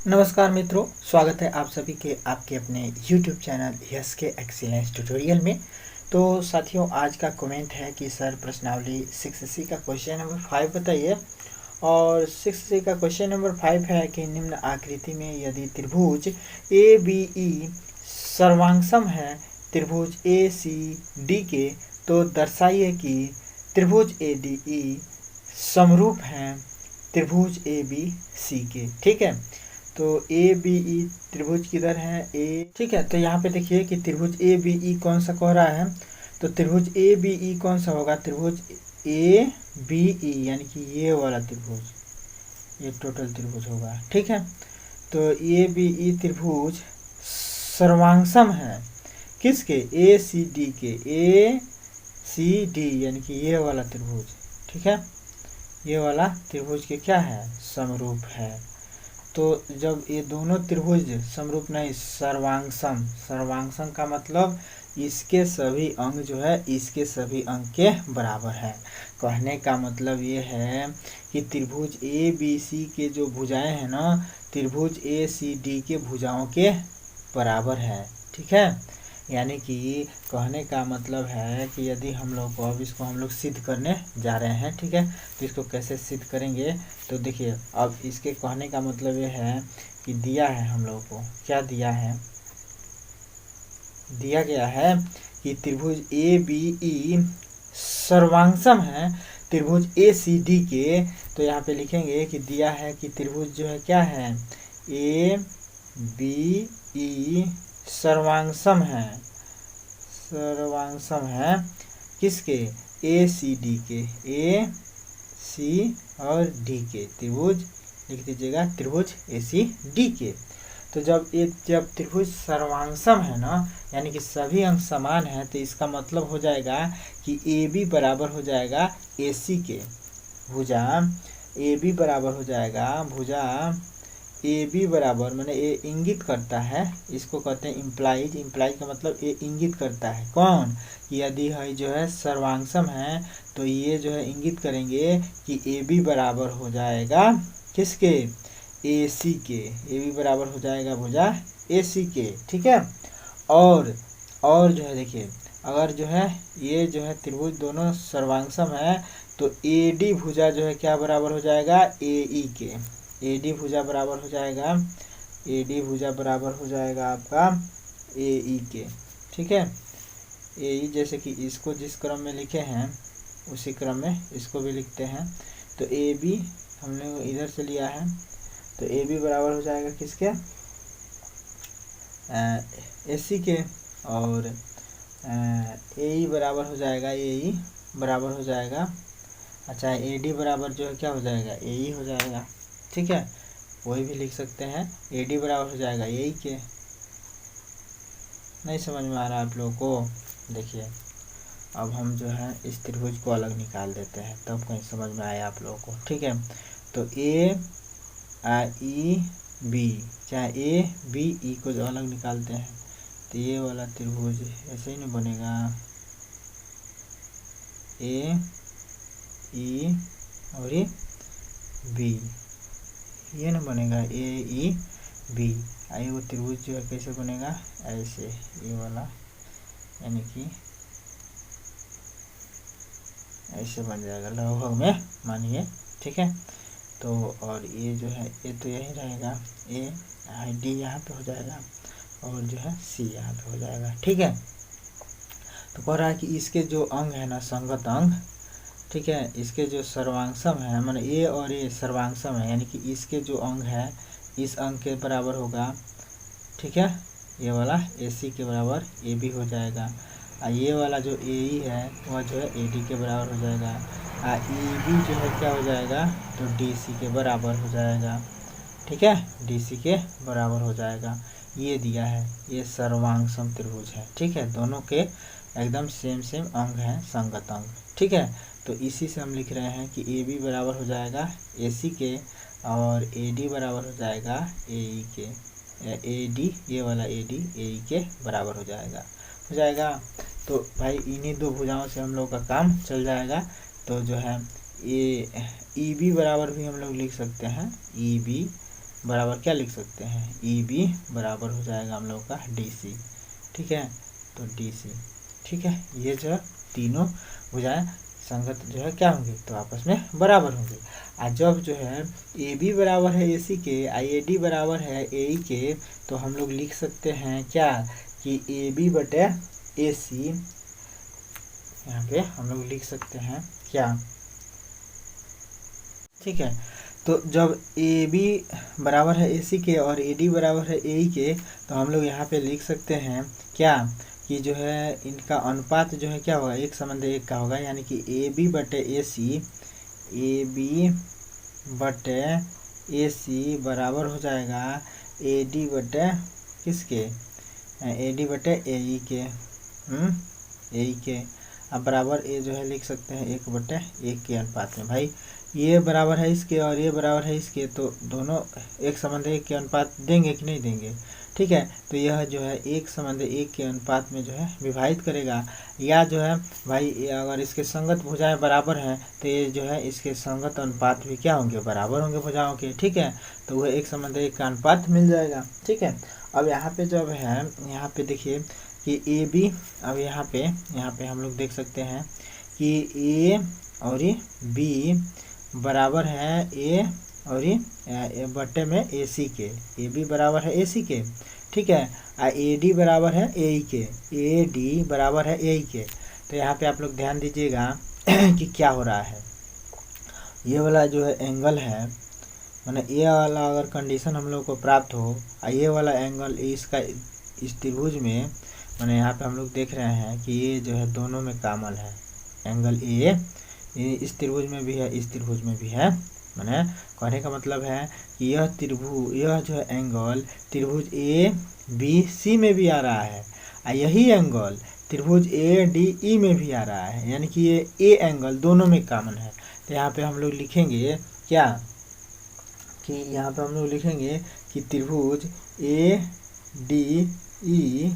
नमस्कार मित्रों, स्वागत है आप सभी के आपके अपने YouTube चैनल यस के एक्सीलेंस ट्यूटोरियल में। तो साथियों, आज का कमेंट है कि सर प्रश्नावली 6C का क्वेश्चन नंबर 5 बताइए। और 6C का क्वेश्चन नंबर 5 है कि निम्न आकृति में यदि त्रिभुज ABE सर्वांगसम है त्रिभुज ACD के, तो दर्शाइए कि त्रिभुज ADE समरूप हैं त्रिभुज ABC के। ठीक है, तो ABE त्रिभुज किधर है ठीक है, तो यहाँ पे देखिए कि त्रिभुज ABE कौन सा कह रहा है। तो त्रिभुज ABE कौन सा होगा, त्रिभुज ABE यानी कि ये वाला त्रिभुज, ये टोटल त्रिभुज होगा। ठीक है, तो ABE त्रिभुज सर्वांगसम है किसके, ACD के, ACD यानी कि ये वाला त्रिभुज। ठीक है, ये वाला त्रिभुज के क्या है, समरूप है। तो जब ये दोनों त्रिभुज समरूप नहीं, सर्वांगसम, सर्वांगसम का मतलब इसके सभी अंग जो है इसके सभी अंग के बराबर है। कहने का मतलब ये है कि त्रिभुज ABC के जो भुजाएं हैं ना, त्रिभुज ACD के भुजाओं के बराबर है। ठीक है, यानी कि कहने का मतलब है कि यदि हम लोग को, अब इसको हम लोग सिद्ध करने जा रहे हैं। ठीक है, तो इसको कैसे सिद्ध करेंगे, तो देखिए अब इसके कहने का मतलब ये है कि दिया है हम लोगों को, क्या दिया है, दिया गया है कि त्रिभुज ABE सर्वांगसम है त्रिभुज ACD के। तो यहाँ पे लिखेंगे कि दिया है कि त्रिभुज जो है क्या है, ABE सर्वांगसम है, सर्वांगसम है किसके, ACD के, AC और D के, त्रिभुज लिख दीजिएगा त्रिभुज ACD के। तो जब त्रिभुज सर्वांगसम है ना, यानी कि सभी अंग समान है, तो इसका मतलब हो जाएगा कि AB बराबर हो जाएगा AC के, भुजा AB बराबर हो जाएगा, भुजा AB बराबर मैंने ए इंगित करता है, इसको कहते हैं इम्प्लाइज, इम्प्लाइज का मतलब ए इंगित करता है कौन, कि यदि है जो है सर्वांगसम है, तो ये जो है इंगित करेंगे कि AB बराबर हो जाएगा किसके, AC के, AB बराबर हो जाएगा भुजा AC के। ठीक है, और जो है देखिए, अगर जो है ये जो है त्रिभुज दोनों सर्वांगसम है, तो AD भुजा जो है क्या बराबर हो जाएगा, AE के, AD भुजा बराबर हो जाएगा, AD भुजा बराबर हो जाएगा आपका AE के। ठीक है, AE जैसे कि इसको जिस क्रम में लिखे हैं उसी क्रम में इसको भी लिखते हैं। तो AB हमने इधर से लिया है, तो AB बराबर हो जाएगा किसके, AC के, और AE बराबर हो जाएगा, AE बराबर हो जाएगा, अच्छा AD बराबर जो है क्या हो जाएगा, AE हो जाएगा। ठीक है, वही भी लिख सकते हैं, AD बराबर हो जाएगा AE के। नहीं समझ में आ रहा आप लोगों को, देखिए अब हम जो है इस त्रिभुज को अलग निकाल देते हैं, तब कहीं समझ में आया आप लोगों को। ठीक है, तो AEB, चाहे ABE को जो अलग निकालते हैं, तो ये वाला त्रिभुज ऐसे ही नहीं बनेगा, AE और ये B, ये ना बनेगा AEB। आई वो त्रिभुज जो है कैसे बनेगा, ऐसे, ये वाला यानी कि ऐसे बन जाएगा लगभग में, मानिए। ठीक है, तो और ये जो है ये तो यही रहेगा, AD यहाँ पे हो जाएगा, और जो है C यहाँ पे हो जाएगा। ठीक है, तो कह रहा है कि इसके जो अंग है ना, संगत अंग, ठीक है, इसके जो सर्वांगसम है, माने A और A सर्वांगसम है, यानी कि इसके जो अंग है इस अंग के बराबर होगा। ठीक है, ये वाला AC के बराबर AB हो जाएगा, और ये वाला जो AE है वह जो है AD के बराबर हो जाएगा, और EB जो है क्या हो जाएगा, तो DC के बराबर हो जाएगा। ठीक है, DC के बराबर हो जाएगा। ये दिया है, ये सर्वांगसम त्रिभुज है। ठीक है, दोनों के एकदम सेम अंग हैं, संगत अंग। ठीक है, तो इसी से हम लिख रहे हैं कि AB बराबर हो जाएगा AC के, और AD बराबर हो जाएगा AE के, AD ये वाला AD AE के बराबर हो जाएगा। तो भाई इन्हीं दो भुजाओं से हम लोग का काम चल जाएगा। तो जो है EB बराबर भी हम लोग लिख सकते हैं, EB बराबर क्या लिख सकते हैं, ई बी बराबर हो जाएगा हम लोग का डी सी। ठीक है, तो डी सी। ठीक है, ये जो है तीनों भुजाएं संगत जो है क्या होंगे, तो आपस में बराबर होंगे। और जब जो है ए बी बराबर है ए सी के, आई ए डी बराबर है ए ई के, तो हम लोग लिख सकते हैं क्या कि ए बी बटे ए सी, यहाँ पे हम लोग लिख सकते हैं क्या। ठीक है, तो जब ए बी बराबर है ए सी के और ए डी बराबर है ए ई के, तो हम लोग यहाँ पे लिख सकते हैं क्या कि जो है इनका अनुपात जो है क्या होगा, एक संबंध एक का होगा, यानी कि ए बी बटे ए सी, ए बी बटे ए सी बराबर हो जाएगा ए डी बटे किसके, ए डी बटे ए ई के, ए ई के। अब बराबर ए जो है लिख सकते हैं 1/1 के अनुपात में। भाई ये बराबर है इसके और ये बराबर है इसके, तो दोनों एक संबंध एक के अनुपात देंगे कि नहीं देंगे। ठीक है, तो यह जो है एक संबंध एक के अनुपात में जो है विभाजित करेगा, या जो है भाई अगर इसके संगत भुजाएं बराबर हैं तो ये जो है इसके संगत अनुपात भी क्या होंगे, बराबर होंगे भुजाओं के। ठीक है, तो वह एक संबंध एक का अनुपात मिल जाएगा। ठीक है, अब यहाँ पे जब है, यहाँ पे देखिए कि ए बी, अब यहाँ पे हम लोग देख सकते हैं कि ए और बी बराबर है ए और बट्टे में ए सी के, ए बी बराबर है ए सी के। ठीक है, ए डी बराबर है ए ई के, ए डी बराबर है ए ई के। तो यहाँ पे आप लोग ध्यान दीजिएगा कि क्या हो रहा है, ये वाला जो है एंगल है, माने ये वाला अगर कंडीशन हम लोग को प्राप्त हो, ये वाला एंगल इसका इस त्रिभुज में, माने यहाँ पे हम लोग देख रहे हैं कि ये जो है दोनों में कॉमन है, एंगल ए इस त्रिभुज में भी है, इस त्रिभुज में भी है। माने कहने का मतलब है कि यह त्रिभुज, यह जो है एंगल त्रिभुज ए बी सी में भी आ रहा है, और यही एंगल त्रिभुज ए डी ई में भी आ रहा है, यानी कि ये ए एंगल दोनों में कॉमन है। तो यहाँ पे हम लोग लिखेंगे क्या कि यहाँ पे हम लोग लिखेंगे कि त्रिभुज ए डी ई,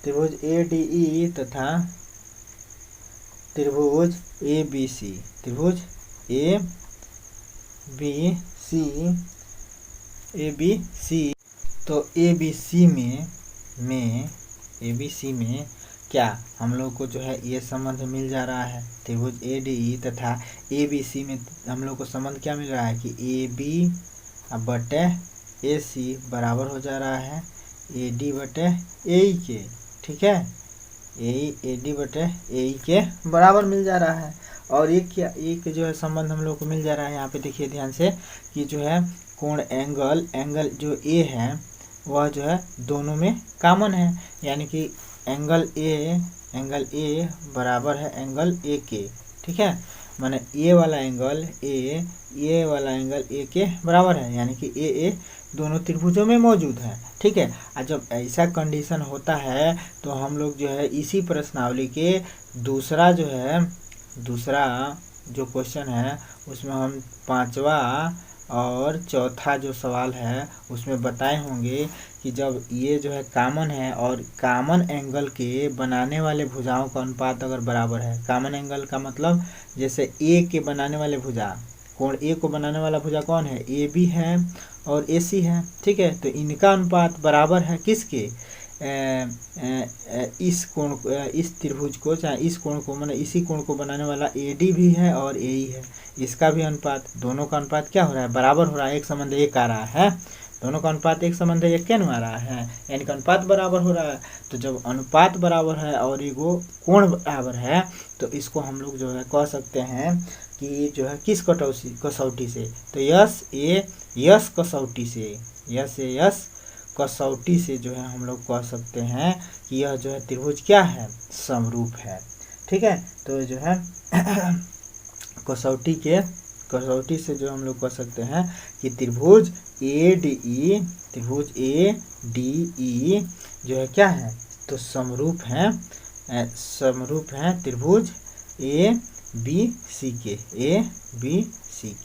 त्रिभुज ए डी ई तथा त्रिभुज ए बी सी, त्रिभुज A B C, A B C. तो ए बी सी में ए बी सी में क्या हम लोग को जो है ये संबंध मिल जा रहा है, त्रिभुज ए डी ई तथा ए बी सी में हम लोग को संबंध क्या मिल रहा है कि ए बी बटे ए सी बराबर हो जा रहा है ए डी बटे ए ई के। ठीक है, ए डी बटे ए ई के बराबर मिल जा रहा है। और एक क्या, एक जो है संबंध हम लोग को मिल जा रहा है, यहाँ पे देखिए ध्यान से कि जो है कोण एंगल जो ए है वह जो है दोनों में कॉमन है, यानी कि एंगल ए बराबर है एंगल ए के। ठीक है, माने ये वाला एंगल ए के बराबर है, यानी कि ए दोनों त्रिभुजों में मौजूद है। ठीक है, और जब ऐसा कंडीशन होता है तो हम लोग जो है इसी प्रश्नावली के दूसरा जो क्वेश्चन है उसमें हम पांचवा और चौथा जो सवाल है उसमें बताए होंगे कि जब ये जो है कॉमन है और कॉमन एंगल के बनाने वाले भुजाओं का अनुपात अगर बराबर है, कॉमन एंगल का मतलब जैसे ए के बनाने वाले भुजा, कोण ए को बनाने वाला भुजा कौन है, ए बी है और ए सी है। ठीक है, तो इनका अनुपात बराबर है किसके, इस कोण, इस त्रिभुज को, चाहे इस कोण को, माने इसी कोण को बनाने वाला ए डी भी है और ए ई है, इसका भी अनुपात, दोनों का अनुपात क्या हो रहा है, बराबर हो रहा है, एक संबंध एक आ रहा है, दोनों का अनुपात एक संबंध एक क्या आ रहा है, यानी कि अनुपात बराबर हो रहा है। तो जब अनुपात बराबर है और एगो कोण बराबर है तो इसको हम लोग जो है कह सकते हैं कि जो है किस कसौटी से, तो यस कसौटी से जो है हम लोग कह सकते हैं कि यह जो है त्रिभुज क्या है, समरूप है। ठीक है, तो जो है कसौटी से जो हम लोग कह सकते हैं कि त्रिभुज ए डी ई जो है क्या है, तो समरूप है त्रिभुज ए बी सी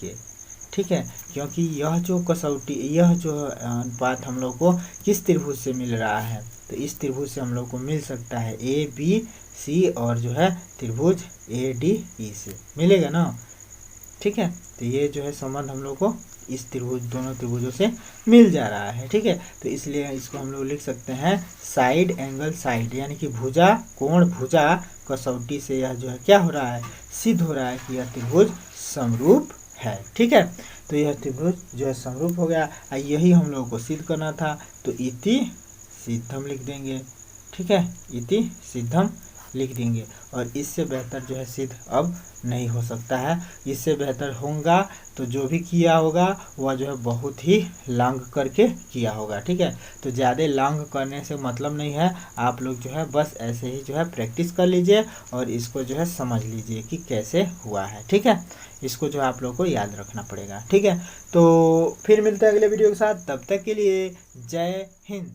के। ठीक है, क्योंकि यह जो अनुपात हम लोग को किस त्रिभुज से मिल रहा है, तो इस त्रिभुज से हम लोग को मिल सकता है ए बी सी और जो है त्रिभुज ए डी ई से मिलेगा ना। ठीक है, तो ये जो है संबंध हम लोग को इस त्रिभुज दोनों त्रिभुजों से मिल जा रहा है। ठीक है, तो इसलिए इसको हम लोग लिख सकते हैं साइड एंगल साइड, यानी कि भुजा कोण भुजा कसौटी से यह जो है क्या हो रहा है, सिद्ध हो रहा है कि यह त्रिभुज समरूप है। ठीक है, तो यह त्रिभुज जो है समरूप हो गया। यही हम लोगों को सिद्ध करना था, तो इति सिद्धम लिख देंगे। ठीक है, इति सिद्धम लिख देंगे। और इससे बेहतर जो है सिद्ध अब नहीं हो सकता है। इससे बेहतर होगा तो जो भी किया होगा वह जो है बहुत ही लॉन्ग करके किया होगा। ठीक है, तो ज़्यादा लॉन्ग करने से मतलब नहीं है, आप लोग जो है बस ऐसे ही जो है प्रैक्टिस कर लीजिए और इसको जो है समझ लीजिए कि कैसे हुआ है। ठीक है, इसको जो आप लोग को याद रखना पड़ेगा। ठीक है, तो फिर मिलते हैं अगले वीडियो के साथ, तब तक के लिए जय हिंद।